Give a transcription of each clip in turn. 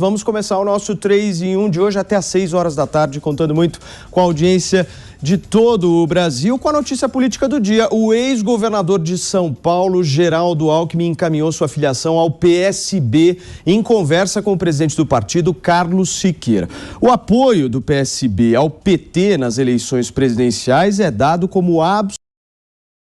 Vamos começar o nosso 3 em 1 de hoje até às 6 horas da tarde, contando muito com a audiência de todo o Brasil. Com a notícia política do dia, o ex-governador de São Paulo, Geraldo Alckmin, encaminhou sua filiação ao PSB em conversa com o presidente do partido, Carlos Siqueira. O apoio do PSB ao PT nas eleições presidenciais é dado como absolutamente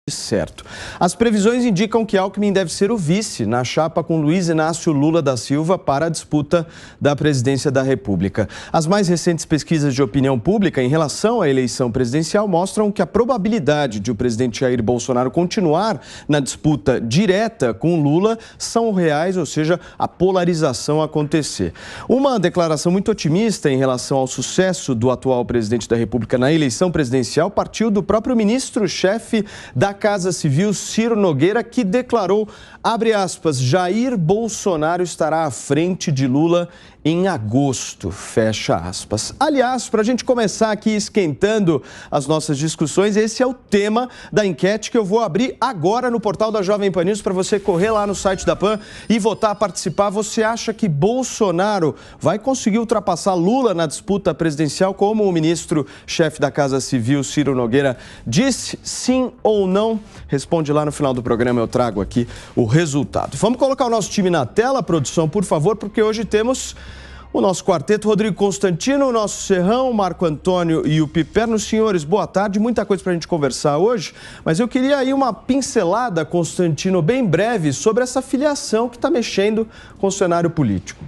certo. As previsões indicam que Alckmin deve ser o vice na chapa com Luiz Inácio Lula da Silva para a disputa da presidência da República. As mais recentes pesquisas de opinião pública em relação à eleição presidencial mostram que a probabilidade de o presidente Jair Bolsonaro continuar na disputa direta com Lula são reais, ou seja, a polarização acontecer. Uma declaração muito otimista em relação ao sucesso do atual presidente da República na eleição presidencial partiu do próprio ministro-chefe da Casa Civil, Ciro Nogueira, que declarou, abre aspas, Jair Bolsonaro estará à frente de Lula em agosto, fecha aspas. Aliás, para a gente começar aqui esquentando as nossas discussões, esse é o tema da enquete que eu vou abrir agora no portal da Jovem Pan News para você correr lá no site da PAN e votar, participar. Você acha que Bolsonaro vai conseguir ultrapassar Lula na disputa presidencial, como o ministro-chefe da Casa Civil, Ciro Nogueira, disse? Sim ou não? Responde lá no final do programa, eu trago aqui o resultado. Vamos colocar o nosso time na tela, produção, por favor, porque hoje temos o nosso quarteto, Rodrigo Constantino, o nosso Serrão, o Marco Antônio e o Piperno. Senhores, boa tarde, muita coisa para a gente conversar hoje, mas eu queria aí uma pincelada, Constantino, bem breve, sobre essa filiação que está mexendo com o cenário político.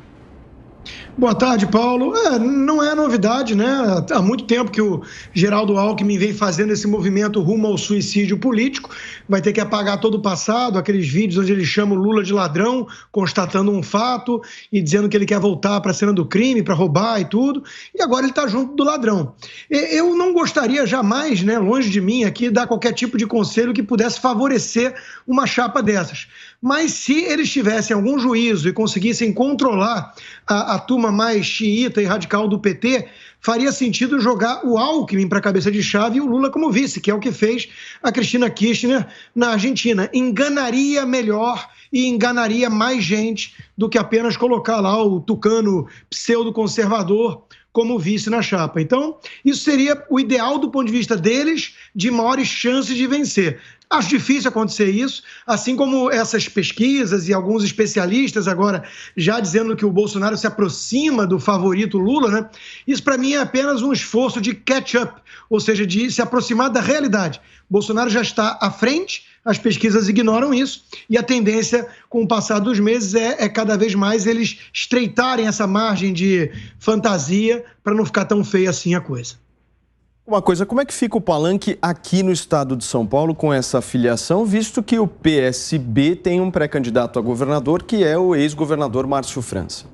Boa tarde, Paulo. Não é novidade, né? Há muito tempo que o Geraldo Alckmin vem fazendo esse movimento rumo ao suicídio político. Vai ter que apagar todo o passado, aqueles vídeos onde ele chama o Lula de ladrão, constatando um fato e dizendo que ele quer voltar para a cena do crime, para roubar e tudo. E agora ele está junto do ladrão. Eu não gostaria jamais, né, longe de mim aqui, dar qualquer tipo de conselho que pudesse favorecer uma chapa dessas. Mas se eles tivessem algum juízo e conseguissem controlar a turma mais xiita e radical do PT, faria sentido jogar o Alckmin para a cabeça de chave e o Lula como vice, que é o que fez a Cristina Kirchner na Argentina. Enganaria melhor e enganaria mais gente do que apenas colocar lá o tucano pseudo-conservador como vice na chapa. Então, isso seria o ideal do ponto de vista deles, de maiores chances de vencer. Acho difícil acontecer isso, assim como essas pesquisas e alguns especialistas agora já dizendo que o Bolsonaro se aproxima do favorito Lula, né? Isso para mim é apenas um esforço de catch-up, ou seja, de se aproximar da realidade. Bolsonaro já está à frente, as pesquisas ignoram isso, e a tendência com o passar dos meses é cada vez mais eles estreitarem essa margem de fantasia para não ficar tão feia assim a coisa. Uma coisa, como é que fica o palanque aqui no estado de São Paulo com essa filiação, visto que o PSB tem um pré-candidato a governador, que é o ex-governador Márcio França?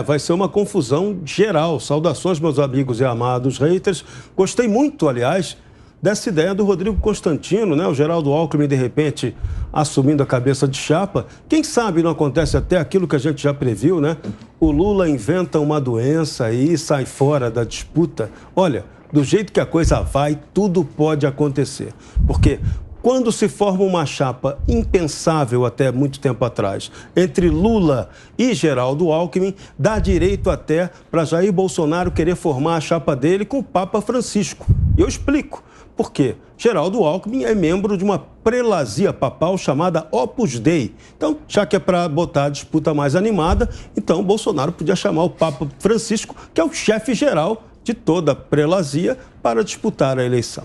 Vai ser uma confusão geral. Saudações, meus amigos e amados haters. Gostei muito, aliás, dessa ideia do Rodrigo Constantino, né? O Geraldo Alckmin, de repente, assumindo a cabeça de chapa. Quem sabe não acontece até aquilo que a gente já previu, né? O Lula inventa uma doença e sai fora da disputa. Olha, do jeito que a coisa vai, tudo pode acontecer. Porque quando se forma uma chapa impensável até muito tempo atrás, entre Lula e Geraldo Alckmin, dá direito até para Jair Bolsonaro querer formar a chapa dele com o Papa Francisco. E eu explico. Por quê? Geraldo Alckmin é membro de uma prelazia papal chamada Opus Dei. Então, já que é para botar a disputa mais animada, então Bolsonaro podia chamar o Papa Francisco, que é o chefe geral de toda a prelazia, para disputar a eleição.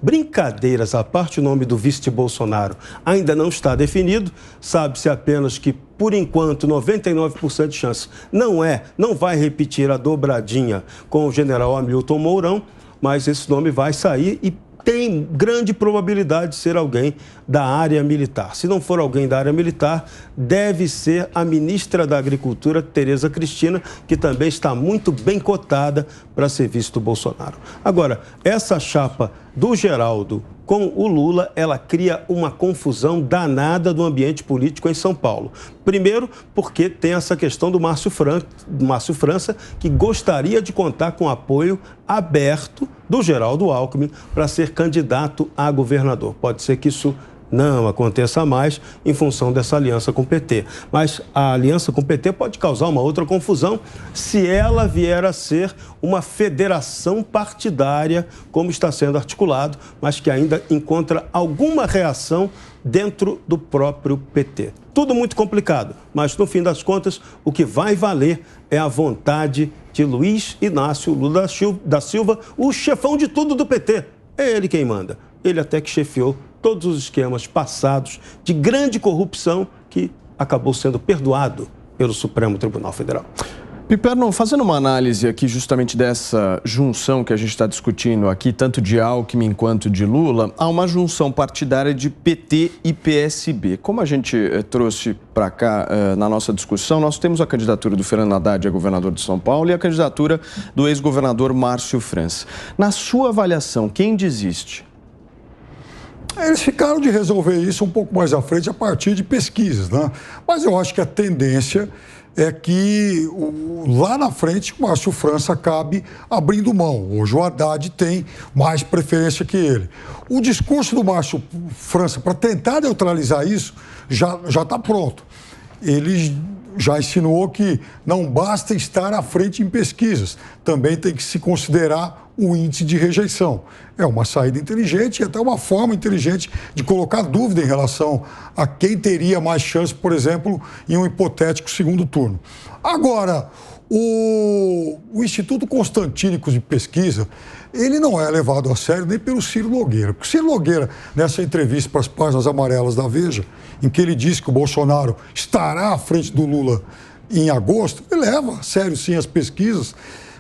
Brincadeiras à parte, o nome do vice de Bolsonaro ainda não está definido. Sabe-se apenas que, por enquanto, 99% de chance não vai repetir a dobradinha com o general Hamilton Mourão, mas esse nome vai sair e tem grande probabilidade de ser alguém da área militar. Se não for alguém da área militar, deve ser a ministra da Agricultura, Tereza Cristina, que também está muito bem cotada para ser vice do Bolsonaro. Agora, essa chapa do Geraldo com o Lula, ela cria uma confusão danada no ambiente político em São Paulo. Primeiro, porque tem essa questão do Márcio França, que gostaria de contar com apoio aberto do Geraldo Alckmin para ser candidato a governador. Pode ser que isso não aconteça mais em função dessa aliança com o PT. Mas a aliança com o PT pode causar uma outra confusão se ela vier a ser uma federação partidária, como está sendo articulado, mas que ainda encontra alguma reação dentro do próprio PT. Tudo muito complicado, mas no fim das contas, o que vai valer é a vontade de Luiz Inácio Lula da Silva, o chefão de tudo do PT. É ele quem manda. Ele até que chefiou todos os esquemas passados de grande corrupção que acabou sendo perdoado pelo Supremo Tribunal Federal. Piperno, fazendo uma análise aqui justamente dessa junção que a gente está discutindo aqui, tanto de Alckmin quanto de Lula, há uma junção partidária de PT e PSB. Como a gente trouxe para cá na nossa discussão, nós temos a candidatura do Fernando Haddad a governador de São Paulo e a candidatura do ex-governador Márcio França. Na sua avaliação, quem desiste? Eles ficaram de resolver isso um pouco mais à frente a partir de pesquisas, né? Mas eu acho que a tendência é que lá na frente o Márcio França acabe abrindo mão. Hoje o Haddad tem mais preferência que ele. O discurso do Márcio França, para tentar neutralizar isso, já está pronto. Ele já insinuou que não basta estar à frente em pesquisas, também tem que se considerar o índice de rejeição. É uma saída inteligente e até uma forma inteligente de colocar dúvida em relação a quem teria mais chance, por exemplo, em um hipotético segundo turno. Agora, o Instituto Constantínico de Pesquisa, ele não é levado a sério nem pelo Ciro Nogueira. Porque o Ciro Nogueira, nessa entrevista para as páginas amarelas da Veja, em que ele disse que o Bolsonaro estará à frente do Lula em agosto, ele leva a sério, sim, as pesquisas,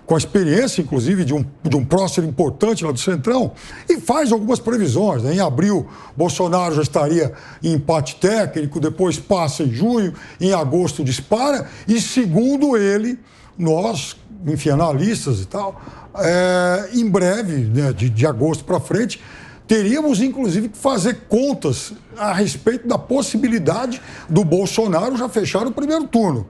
com a experiência, inclusive, de um prócer importante lá do Centrão, e faz algumas previsões, né? Em abril, Bolsonaro já estaria em empate técnico, depois passa em junho, em agosto dispara, e segundo ele, nós, enfim, analistas e tal, em breve, né, de agosto para frente, teríamos, inclusive, que fazer contas a respeito da possibilidade do Bolsonaro já fechar o primeiro turno.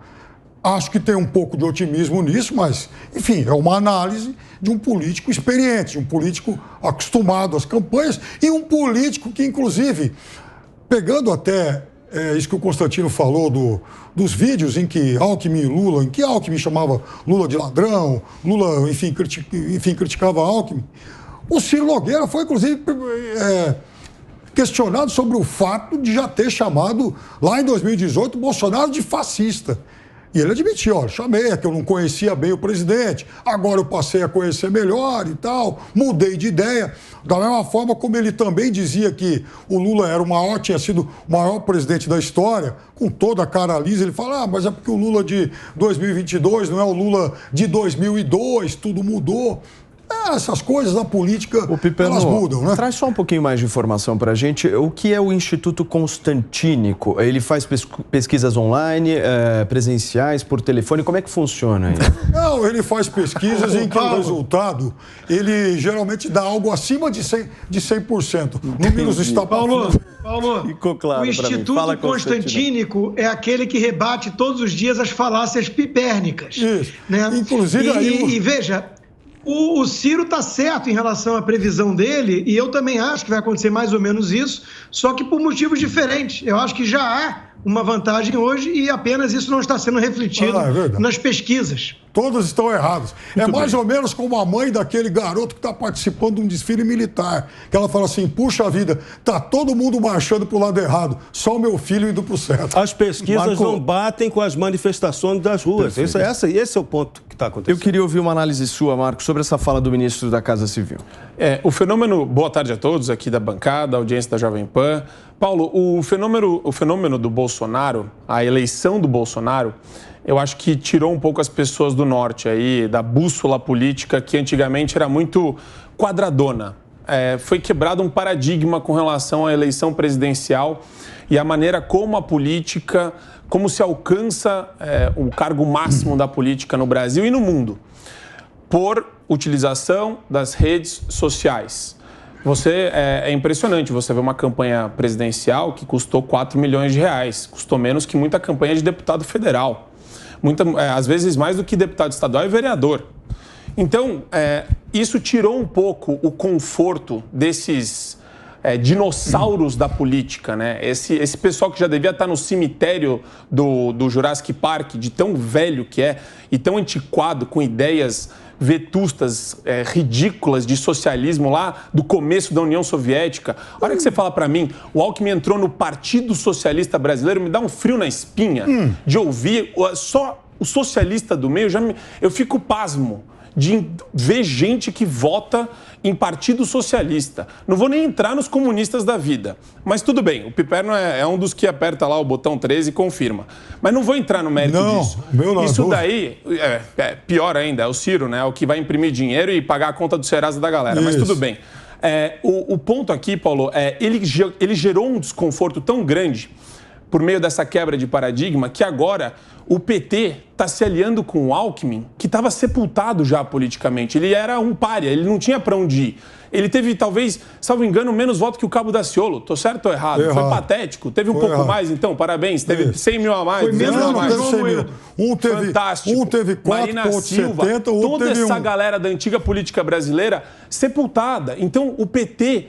Acho que tem um pouco de otimismo nisso, mas, enfim, é uma análise de um político experiente, de um político acostumado às campanhas e um político que, inclusive, pegando até isso que o Constantino falou dos vídeos em que Alckmin e Lula, em que Alckmin chamava Lula de ladrão, Lula, enfim, criticava Alckmin, o Ciro Nogueira foi, inclusive, questionado sobre o fato de já ter chamado, lá em 2018, Bolsonaro de fascista. E ele admitiu, olha, chamei, é que eu não conhecia bem o presidente, agora eu passei a conhecer melhor e tal, mudei de ideia. Da mesma forma como ele também dizia que o Lula era tinha sido o maior presidente da história, com toda a cara lisa, ele fala, mas é porque o Lula de 2022 não é o Lula de 2002, tudo mudou. Essas coisas da política, elas mudam, né? Traz só um pouquinho mais de informação para a gente. O que é o Instituto Constantínico? Ele faz pesquisas online, presenciais, por telefone? Como é que funciona aí? Não, ele faz pesquisas em que o resultado, ele geralmente dá algo acima de 100%. Números estatísticos. Paulo, ficou claro, o Instituto Constantínico é aquele que rebate todos os dias as falácias pipérnicas. Isso. Né? Inclusive e veja... O Ciro está certo em relação à previsão dele, e eu também acho que vai acontecer mais ou menos isso, só que por motivos diferentes. Eu acho que já há uma vantagem hoje e apenas isso não está sendo refletido nas pesquisas. Todas estão erradas. Muito mais ou menos como a mãe daquele garoto que está participando de um desfile militar, que ela fala assim, puxa vida, tá todo mundo marchando para o lado errado, só o meu filho indo para o certo. As pesquisas não batem com as manifestações das ruas. Esse é o ponto que está acontecendo. Eu queria ouvir uma análise sua, Marco, sobre essa fala do ministro da Casa Civil. O fenômeno... Boa tarde a todos aqui da bancada, audiência da Jovem Pan. Paulo, o fenômeno do Bolsonaro, a eleição do Bolsonaro, eu acho que tirou um pouco as pessoas do norte aí, da bússola política que antigamente era muito quadradona. Foi quebrado um paradigma com relação à eleição presidencial e a maneira como a política, como se alcança o cargo máximo da política no Brasil e no mundo, por utilização das redes sociais. É impressionante, você vê uma campanha presidencial que custou 4 milhões de reais, custou menos que muita campanha de deputado federal. Às vezes mais do que deputado estadual e vereador. Então, isso tirou um pouco o conforto desses dinossauros da política, né? Esse pessoal que já devia estar no cemitério do Jurassic Park, de tão velho que é e tão antiquado, com ideias vetustas, ridículas de socialismo lá do começo da União Soviética. A hora que você fala para mim, o Alckmin entrou no Partido Socialista Brasileiro, me dá um frio na espinha de ouvir só o socialista do meio, eu fico pasmo de ver gente que vota em Partido Socialista. Não vou nem entrar nos comunistas da vida. Mas tudo bem, o Piperno é um dos que aperta lá o botão 13 e confirma. Mas não vou entrar no mérito disso. Isso daí, pior ainda, é o Ciro, né? É o que vai imprimir dinheiro e pagar a conta do Serasa da galera. Mas tudo bem. O ponto aqui, Paulo, ele gerou um desconforto tão grande por meio dessa quebra de paradigma que agora o PT está se aliando com o Alckmin, que estava sepultado já politicamente. Ele era um pária, ele não tinha para onde ir. Ele teve, talvez, salvo engano, menos voto que o Cabo Daciolo. Estou certo ou errado? Foi patético. Teve um pouco mais, então, parabéns. Teve 100 mil a mais. Foi menos a mais. Fantástico. Um teve 4,70, toda essa galera da antiga política brasileira sepultada. Então, o PT,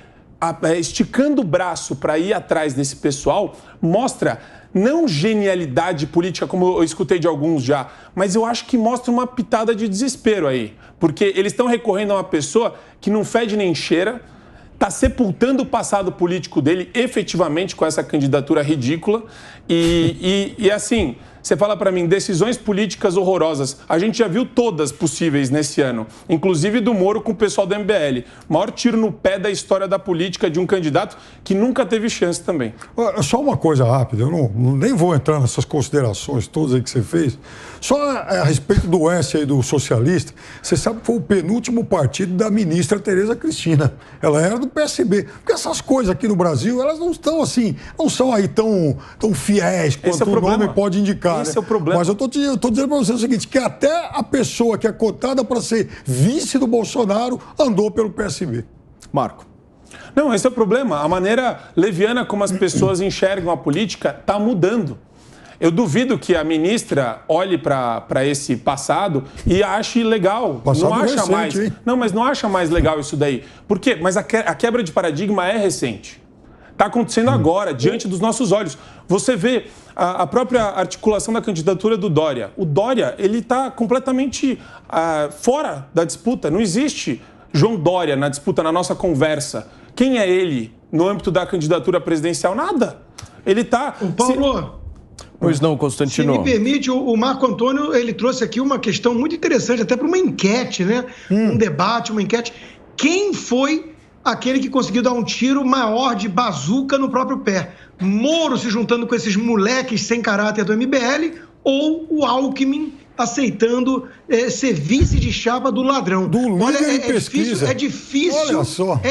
esticando o braço para ir atrás desse pessoal, mostra não genialidade política, como eu escutei de alguns já, mas eu acho que mostra uma pitada de desespero aí. Porque eles estão recorrendo a uma pessoa que não fede nem cheira, está sepultando o passado político dele efetivamente com essa candidatura ridícula. E assim, você fala para mim, decisões políticas horrorosas. A gente já viu todas possíveis nesse ano, inclusive do Moro com o pessoal do MBL. Maior tiro no pé da história da política de um candidato que nunca teve chance também. Só uma coisa rápida, eu nem vou entrar nessas considerações todas aí que você fez. Só a respeito do S aí do socialista, você sabe que foi o penúltimo partido da ministra Tereza Cristina. Ela era do PSB. Porque essas coisas aqui no Brasil, elas não estão assim, não são aí tão fiéis quanto o nome pode indicar. Esse é o problema. Mas eu tô dizendo para você o seguinte, que até a pessoa que é cotada para ser vice do Bolsonaro andou pelo PSB. Marco. Não, esse é o problema. A maneira leviana como as pessoas enxergam a política está mudando. Eu duvido que a ministra olhe para esse passado e ache legal. Passado não acha recente, mais. Hein? Não, mas não acha mais legal isso daí. Por quê? Mas a quebra de paradigma é recente. Está acontecendo agora, diante dos nossos olhos. Você vê a própria articulação da candidatura do Dória. O Dória, ele está completamente fora da disputa. Não existe João Dória na disputa, na nossa conversa. Quem é ele no âmbito da candidatura presidencial? Nada. Ele está... Paulo... Pois não, Constantino. Se me permite, o Marco Antônio, ele trouxe aqui uma questão muito interessante, até para uma enquete, né? Um debate, uma enquete. Quem foi aquele que conseguiu dar um tiro maior de bazuca no próprio pé? Moro se juntando com esses moleques sem caráter do MBL ou o Alckmin aceitando ser vice de chapa do ladrão? Olha, é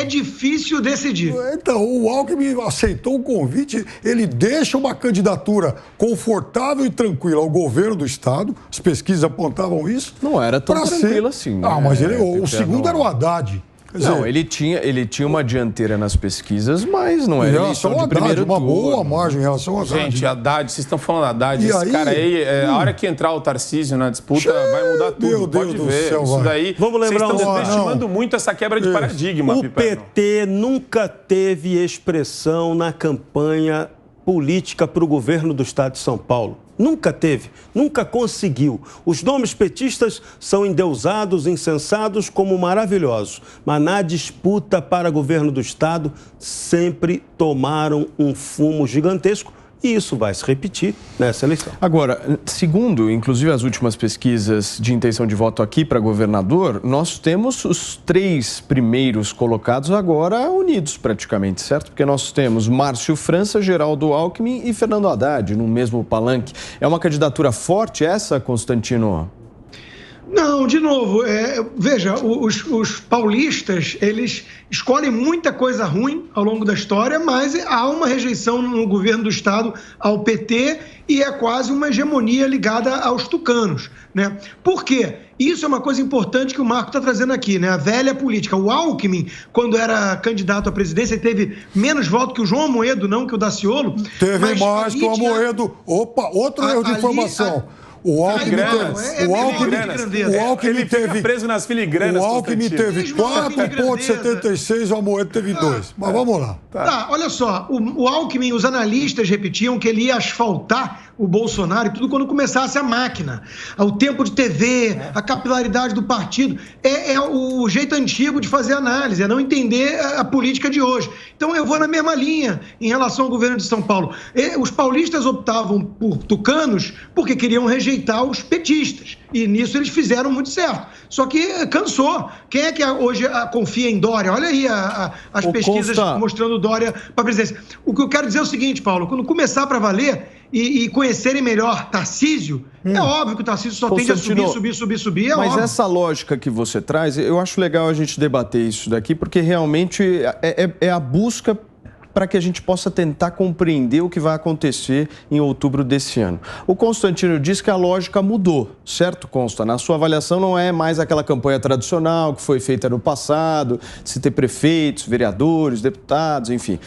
difícil decidir. Então, o Alckmin aceitou o convite, ele deixa uma candidatura confortável e tranquila ao governo do Estado, as pesquisas apontavam isso. Não era tão tranquilo assim. Né? Mas o segundo era o Haddad. Não, ele tinha uma dianteira nas pesquisas, mas não era eleição de primeiro turno. Uma boa margem em relação a Haddad. Gente, Haddad, vocês estão falando Haddad, esse cara aí, a hora que entrar o Tarcísio na disputa, vai mudar tudo, Meu pode Deus ver. do céu, isso daí, vamos lembrar vocês estão subestimando muito essa quebra de paradigma, O PT nunca teve expressão na campanha política para o governo do Estado de São Paulo. Nunca teve, nunca conseguiu. Os nomes petistas são endeusados, incensados como maravilhosos, mas na disputa para governo do Estado sempre tomaram um fumo gigantesco e isso vai se repetir nessa eleição. Agora, segundo, inclusive, as últimas pesquisas de intenção de voto aqui para governador, nós temos os 3 primeiros colocados agora unidos praticamente, certo? Porque nós temos Márcio França, Geraldo Alckmin e Fernando Haddad no mesmo palanque. É uma candidatura forte essa, Constantino? Não, de novo, veja, os paulistas, eles escolhem muita coisa ruim ao longo da história, mas há uma rejeição no governo do Estado ao PT e é quase uma hegemonia ligada aos tucanos, né? Por quê? Isso é uma coisa importante que o Marco está trazendo aqui, né? A velha política. O Alckmin, quando era candidato à presidência, teve menos voto que o João Amoedo, não que o Daciolo. Teve mais que o Amoedo. Opa, outro erro de informação. O Alckmin teve preso nas filigranas. O Alckmin teve 4,76, o Amoedo teve 2. Mas vamos lá. Tá, olha só, o Alckmin, os analistas repetiam que ele ia asfaltar o Bolsonaro e tudo quando começasse a máquina. O tempo de TV, a capilaridade do partido. É o jeito antigo de fazer análise, é não entender a política de hoje. Então eu vou na mesma linha em relação ao governo de São Paulo. Os paulistas optavam por tucanos porque queriam rejeitar os petistas. E nisso eles fizeram muito certo. Só que cansou. Quem é que hoje confia em Dória? Olha aí as pesquisas mostrando Dória para a presidência. O que eu quero dizer é o seguinte, Paulo, quando começar para valer e conhecerem melhor Tarcísio, é óbvio que o Tarcísio só tende a subir, Mas óbvio. essa lógica que você traz, eu acho legal a gente debater isso daqui, porque realmente é a busca para que a gente possa tentar compreender o que vai acontecer em outubro desse ano. O Constantino diz que a lógica mudou, certo, Consta? Na sua avaliação não é mais aquela campanha tradicional que foi feita no passado, de se ter prefeitos, vereadores, deputados, enfim.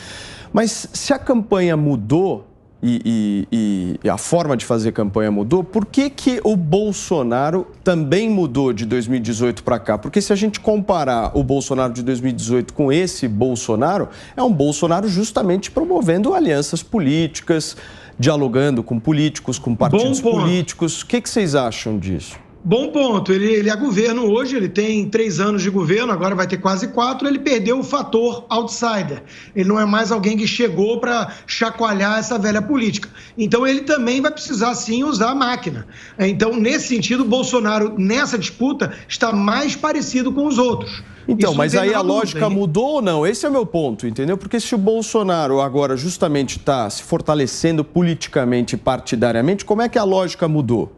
Mas se a campanha mudou, e a forma de fazer campanha mudou, por que o Bolsonaro também mudou de 2018 para cá? Porque se a gente comparar o Bolsonaro de 2018 com esse Bolsonaro, é um Bolsonaro justamente promovendo alianças políticas, dialogando com políticos, com partidos políticos. O que vocês acham disso? Bom ponto. Ele é governo hoje, ele tem 3 anos de governo, agora vai ter quase 4, ele perdeu o fator outsider. Ele não é mais alguém que chegou para chacoalhar essa velha política. Então ele também vai precisar, sim, usar a máquina. Então, nesse sentido, o Bolsonaro, nessa disputa, está mais parecido com os outros. Então, mas aí a lógica mudou ou não? Esse é o meu ponto, entendeu? Porque se o Bolsonaro agora justamente está se fortalecendo politicamente e partidariamente, como é que a lógica mudou?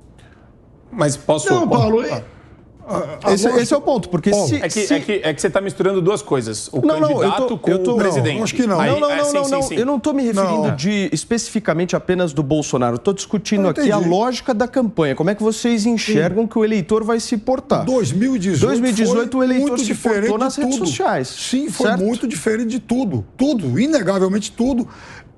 Mas posso... Não, Paulo... Esse é o ponto, porque É que você está misturando duas coisas. O candidato com o presidente. Não, acho que não. Sim. Eu não estou me referindo especificamente apenas do Bolsonaro. Estou discutindo aqui a lógica da campanha. Como é que vocês enxergam que o eleitor vai se portar? 2018 o eleitor se portou nas redes sociais. Sim, foi muito diferente de tudo. Tudo, inegavelmente tudo.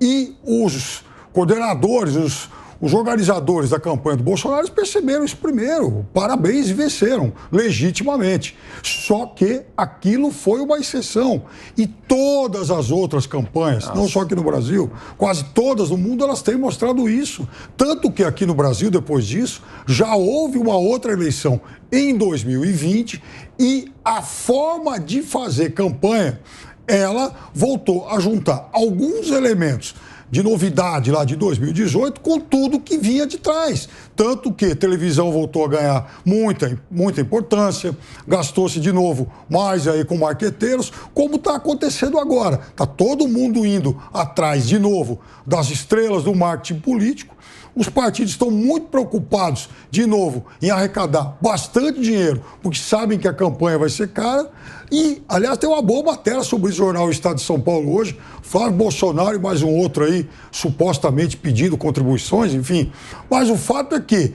E os coordenadores, os organizadores da campanha do Bolsonaro perceberam isso primeiro. Parabéns, e venceram legitimamente. Só que aquilo foi uma exceção. E todas as outras campanhas, não só aqui no Brasil, quase todas no mundo, elas têm mostrado isso. Tanto que aqui no Brasil, depois disso, já houve uma outra eleição em 2020 e a forma de fazer campanha, ela voltou a juntar alguns elementos de novidade lá de 2018 com tudo que vinha de trás. Tanto que a televisão voltou a ganhar muita importância, gastou-se de novo mais aí com marqueteiros, como está acontecendo agora. Está todo mundo indo atrás de novo das estrelas do marketing político. Os partidos estão muito preocupados, de novo, em arrecadar bastante dinheiro, porque sabem que a campanha vai ser cara. E, aliás, tem uma boa matéria sobre o jornal Estado de São Paulo hoje. Flávio Bolsonaro e mais um outro aí, supostamente pedindo contribuições, enfim. Mas o fato é que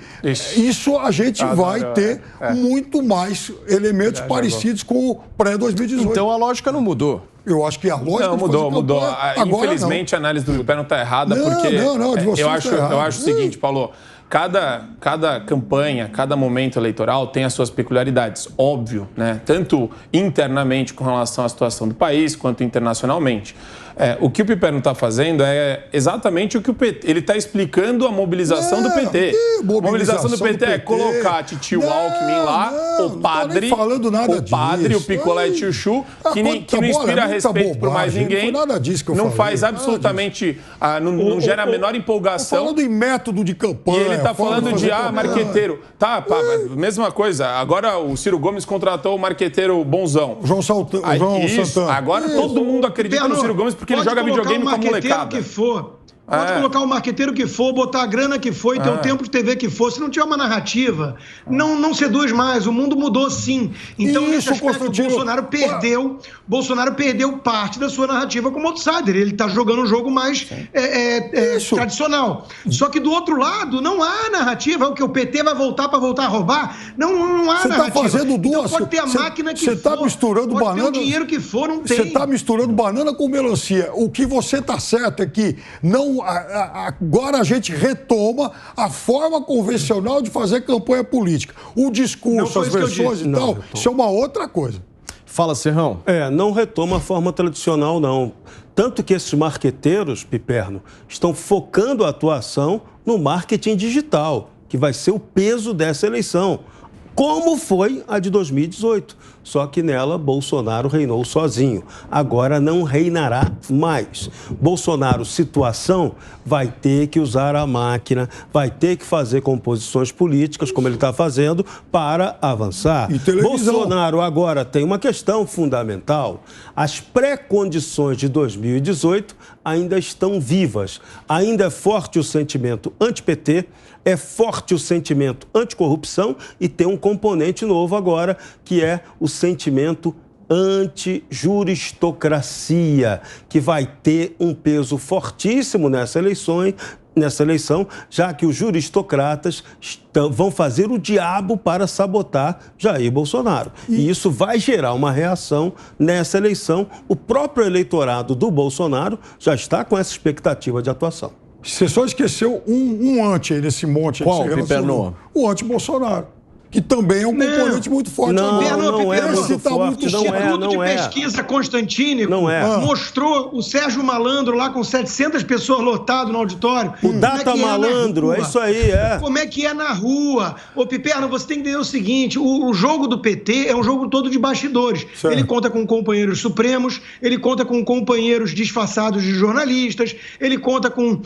isso a gente vai ter muito mais elementos parecidos com o pré-2018. Então a lógica não mudou. Eu acho que a lógica mudou. Infelizmente, a análise do Pé não está errada, porque eu acho o seguinte, Paulo, cada campanha, cada momento eleitoral tem as suas peculiaridades, óbvio, né? Tanto internamente com relação à situação do país, quanto internacionalmente. O que o Piperno está fazendo é exatamente o que o PT... Ele está explicando a mobilização do PT. A mobilização do PT é colocar Titio Alckmin lá, o padre, o picolé e o Chu, que não inspira respeito por mais ninguém, não faz absolutamente... Não gera a menor empolgação. Falando em método de campanha... E ele está falando de marqueteiro. Tá, mesma coisa. Agora o Ciro Gomes contratou o marqueteiro bonzão. João Santana. Agora todo mundo acredita no Ciro Gomes porque ele joga videogame com a molecada. Pode colocar o marqueteiro que for, botar a grana que for e ter o tempo de TV que for. Se não tiver uma narrativa, não seduz mais. O mundo mudou sim. Então, nesse aspecto, o Bolsonaro perdeu parte da sua narrativa como outsider. Ele está jogando um jogo mais tradicional. Só que do outro lado, não há narrativa. O que o PT vai voltar para roubar? Não há narrativa. Você está fazendo duas... Então, pode ter a máquina que for. Você está misturando pode banana... ter o dinheiro que for, não tem. Você está misturando banana com melancia. O que você está certo é que não Então, agora a gente retoma a forma convencional de fazer campanha política. O discurso, as versões e tal, isso é uma outra coisa. Fala, Serrão. Não retoma a forma tradicional, não. Tanto que esses marqueteiros, Piperno, estão focando a atuação no marketing digital, que vai ser o peso dessa eleição, como foi a de 2018. Só que nela, Bolsonaro reinou sozinho. Agora não reinará mais. Bolsonaro, situação, vai ter que usar a máquina, vai ter que fazer composições políticas, como ele está fazendo, para avançar. Bolsonaro agora tem uma questão fundamental. As pré-condições de 2018 ainda estão vivas. Ainda é forte o sentimento anti-PT, é forte o sentimento anticorrupção e tem um componente novo agora, que é o sentimento anti-juristocracia, que vai ter um peso fortíssimo nessa eleição, já que os juristocratas vão fazer o diabo para sabotar Jair Bolsonaro. E isso vai gerar uma reação nessa eleição. O próprio eleitorado do Bolsonaro já está com essa expectativa de atuação. Você só esqueceu um anti aí nesse monte. Qual, Piperno? O anti-Bolsonaro, que também é um componente muito forte. Não é muito forte. O Instituto de Pesquisa Constantinico mostrou o Sérgio Malandro lá com 700 pessoas lotado no auditório. O Data Malandro, é isso aí, Como é que é na rua? Ô, Piperno, você tem que entender o seguinte, o jogo do PT é um jogo todo de bastidores. Certo. Ele conta com companheiros supremos, ele conta com companheiros disfarçados de jornalistas, ele conta com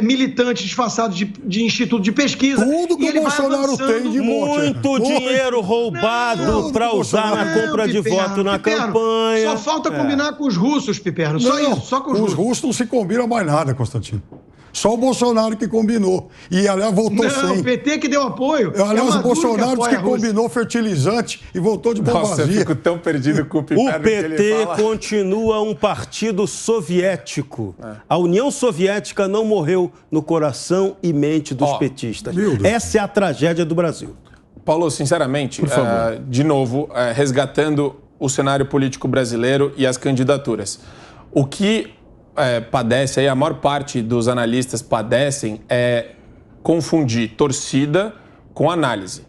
militantes disfarçados de instituto de pesquisa. Tudo que o Bolsonaro tem de monte. Muito dinheiro roubado para usar na compra de voto na campanha. Só falta combinar com os russos, Piperno. Só isso, só com os russos. Os russos não se combinam mais nada, Constantino. Só o Bolsonaro que combinou. E, aliás, voltou sem. O PT que deu apoio. Aliás, o Bolsonaro que combinou fertilizante e voltou de boa vazia. Eu fico tão perdido com o Piperno. O PT continua um partido soviético. A União Soviética não morreu no coração e mente dos petistas. Essa é a tragédia do Brasil. Paulo, sinceramente, de novo, resgatando o cenário político brasileiro e as candidaturas. O que padece, aí a maior parte dos analistas padecem, é confundir torcida com análise.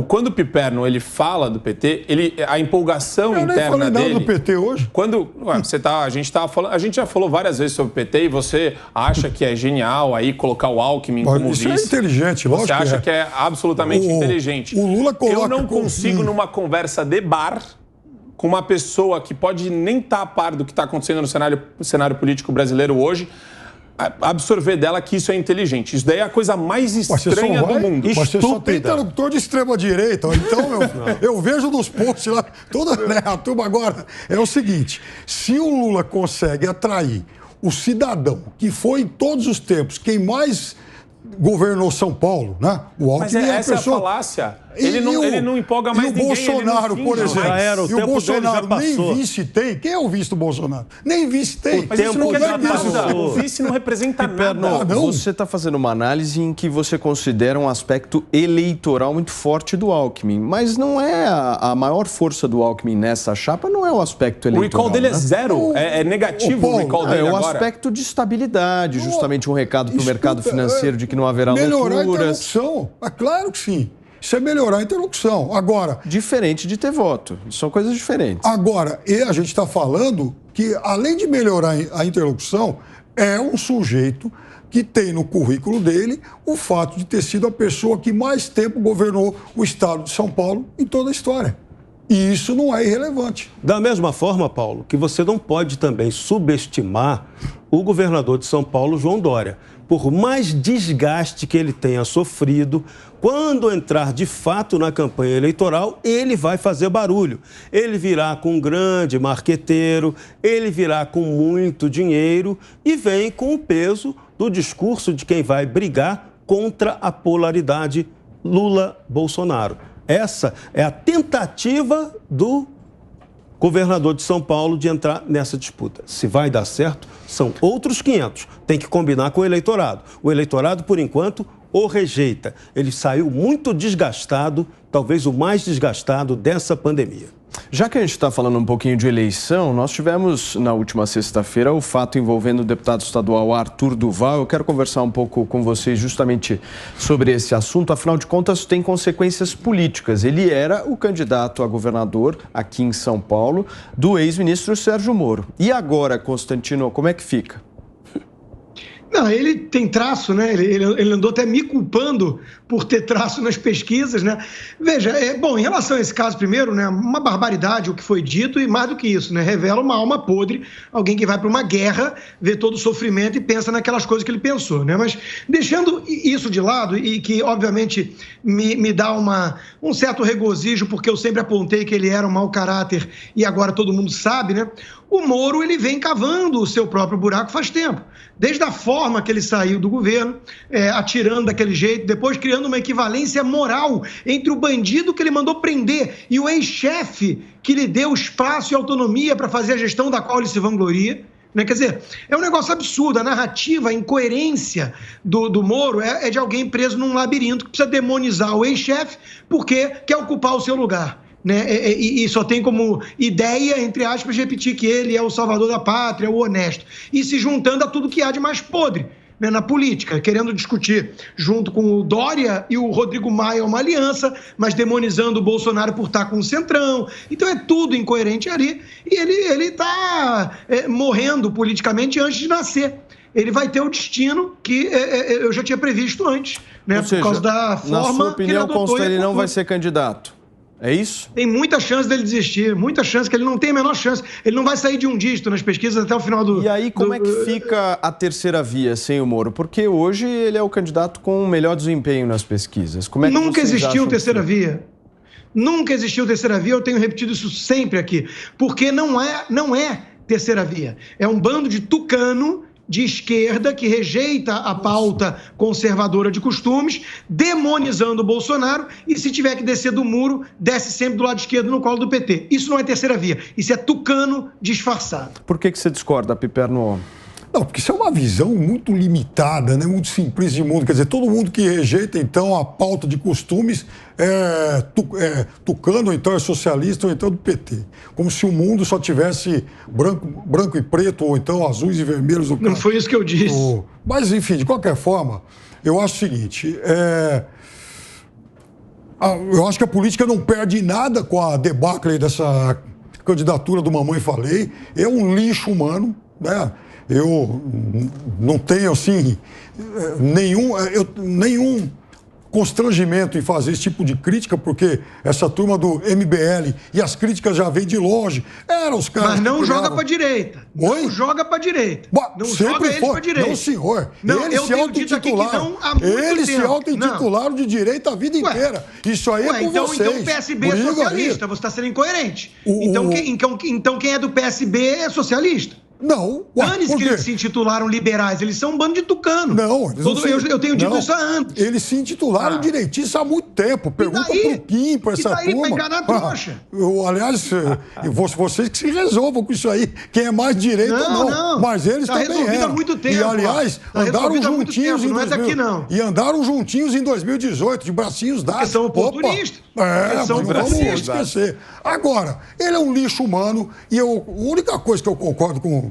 Quando o Piperno ele fala do PT, a empolgação interna dele... Eu nem falei nada do PT hoje. Quando a gente já falou várias vezes sobre o PT e você acha que é genial aí colocar o Alckmin como vice. Isso é inteligente, lógico. Você acha que é absolutamente inteligente. O Lula coloca... Eu não consigo, numa conversa de bar, com uma pessoa que pode nem estar a par do que está acontecendo no cenário político brasileiro hoje, absorver dela que isso é inteligente. Isso daí é a coisa mais estranha do mundo. Mas você só tem interlocutor de extrema-direita. Então, eu vejo nos posts lá, toda a turma agora. É o seguinte, se o Lula consegue atrair o cidadão, que foi em todos os tempos quem mais governou São Paulo, né? O Alckmin essa é a falácia. Ele não empolga mais ninguém. E o Bolsonaro, por exemplo, o Bolsonaro nem vice tem. Quem é o vice do Bolsonaro? Nem vice tem. Mas isso não quer dizer nada. O vice não representa nada. Você está fazendo uma análise em que você considera um aspecto eleitoral muito forte do Alckmin, mas não é a maior força do Alckmin nessa chapa, não é o aspecto eleitoral. O recall dele é zero. É negativo o recall dele agora. É o aspecto de estabilidade, justamente um recado para o mercado financeiro de que não haverá loucuras. Melhorar a interlocução. Claro que sim. Isso é melhorar a interlocução. Agora... Diferente de ter voto. São coisas diferentes. Agora, a gente está falando que, além de melhorar a interlocução, é um sujeito que tem no currículo dele o fato de ter sido a pessoa que mais tempo governou o estado de São Paulo em toda a história. E isso não é irrelevante. Da mesma forma, Paulo, que você não pode também subestimar o governador de São Paulo, João Dória. Por mais desgaste que ele tenha sofrido, quando entrar de fato na campanha eleitoral, ele vai fazer barulho. Ele virá com um grande marqueteiro, ele virá com muito dinheiro e vem com o peso do discurso de quem vai brigar contra a polaridade Lula-Bolsonaro. Essa é a tentativa do governador de São Paulo de entrar nessa disputa. Se vai dar certo, são outros 500. Tem que combinar com o eleitorado. O eleitorado, por enquanto, o rejeita. Ele saiu muito desgastado, talvez o mais desgastado dessa pandemia. Já que a gente está falando um pouquinho de eleição, nós tivemos na última sexta-feira o fato envolvendo o deputado estadual Arthur Duval. Eu quero conversar um pouco com vocês justamente sobre esse assunto. Afinal de contas, tem consequências políticas. Ele era o candidato a governador aqui em São Paulo do ex-ministro Sérgio Moro. E agora, Constantino, como é que fica? Não, ele tem traço, né? Ele andou até me culpando por ter traço nas pesquisas, né? Veja, bom, em relação a esse caso primeiro, né? Uma barbaridade o que foi dito e mais do que isso, né? Revela uma alma podre, alguém que vai para uma guerra, vê todo o sofrimento e pensa naquelas coisas que ele pensou, né? Mas deixando isso de lado e que, obviamente, me dá um certo regozijo, porque eu sempre apontei que ele era um mau caráter e agora todo mundo sabe, né? O Moro, ele vem cavando o seu próprio buraco faz tempo. Desde a forma que ele saiu do governo, atirando daquele jeito, depois criando uma equivalência moral entre o bandido que ele mandou prender e o ex-chefe que lhe deu espaço e autonomia para fazer a gestão da qual ele se vangloria. Né? Quer dizer, é um negócio absurdo. A narrativa, a incoerência do Moro é de alguém preso num labirinto que precisa demonizar o ex-chefe porque quer ocupar o seu lugar. Né? E só tem como ideia, entre aspas, repetir que ele é o salvador da pátria, o honesto, e se juntando a tudo que há de mais podre, né, na política, querendo discutir junto com o Dória e o Rodrigo Maia uma aliança, mas demonizando o Bolsonaro por estar com o Centrão. Então é tudo incoerente ali, e ele está morrendo politicamente antes de nascer. Ele vai ter o destino que eu já tinha previsto antes, né? Ou seja, por causa da forma na sua opinião, que ele adotou. Consta, ele não vai ser candidato. É isso? Tem muita chance dele desistir, muita chance, que ele não tem a menor chance. Ele não vai sair de um dígito nas pesquisas até o final do... E aí, como é que fica a terceira via sem o Moro? Porque hoje ele é o candidato com o melhor desempenho nas pesquisas. Como é que Nunca existiu terceira que... via. Nunca existiu terceira via, eu tenho repetido isso sempre aqui. Porque não é terceira via. É um bando de tucano de esquerda que rejeita a pauta conservadora de costumes, demonizando o Bolsonaro, e se tiver que descer do muro, desce sempre do lado esquerdo no colo do PT. Isso não é terceira via, isso é tucano disfarçado. Por que você discorda, Piperno? Não, porque isso é uma visão muito limitada, né? Muito simplista de mundo. Quer dizer, todo mundo que rejeita, então, a pauta de costumes é tucano, ou então é socialista, ou então do PT. Como se o mundo só tivesse branco e preto, ou então azuis e vermelhos. Não foi isso que eu disse. Mas, enfim, de qualquer forma, eu acho o seguinte... Eu acho que a política não perde nada com a debacle dessa candidatura do Mamãe Falei. É um lixo humano, né? Eu não tenho, assim, nenhum constrangimento em fazer esse tipo de crítica, porque essa turma do MBL e as críticas já vêm de longe. Eram os caras. Mas não joga para direita. Oi? Não joga para direita. Não joga eles para direita. Não, senhor. Não, eles se auto-intitularam. Eles se auto-intitularam de direita a vida inteira. Isso aí é com vocês. Então o PSB é socialista. Você está sendo incoerente. Então quem é do PSB é socialista. Não. Antes que eles se intitularam liberais, eles são um bando de tucano. Não, eu tenho dito isso há anos. Eles se intitularam direitistas há muito tempo. Pergunta pro Kim, pra essa turma. Pra enganar a trouxa. Aliás, vocês que se resolvam com isso aí. Quem é mais direita ou não. Mas eles também eram. Há muito tempo. E, aliás, andaram juntinhos em 2018. E andaram juntinhos em 2018, de bracinhos dados. Porque são oportunistas. Mas não vamos esquecer. Agora, ele é um lixo humano e a única coisa que eu concordo com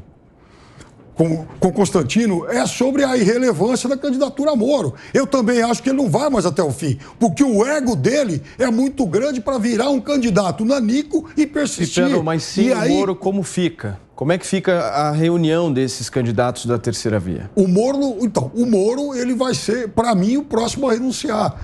Constantino é sobre a irrelevância da candidatura a Moro. Eu também acho que ele não vai mais até o fim, porque o ego dele é muito grande para virar um candidato nanico e persistir. Pedro, mas sim, o Moro como fica? Como é que fica a reunião desses candidatos da terceira via? O Moro, ele vai ser, para mim, o próximo a renunciar.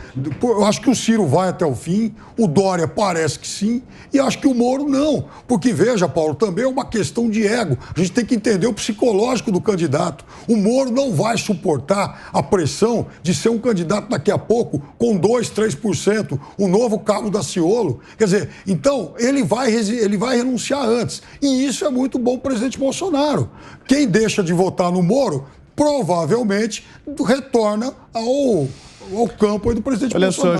Eu acho que o Ciro vai até o fim, o Dória parece que sim, e acho que o Moro não. Porque, veja, Paulo, também é uma questão de ego. A gente tem que entender o psicológico do candidato. O Moro não vai suportar a pressão de ser um candidato daqui a pouco com 2%, 3%, o novo Cabo Daciolo. Quer dizer, então, ele vai renunciar antes. E isso é muito bom para o presidente Bolsonaro. Quem deixa de votar no Moro, provavelmente retorna ao campo aí do presidente Bolsonaro.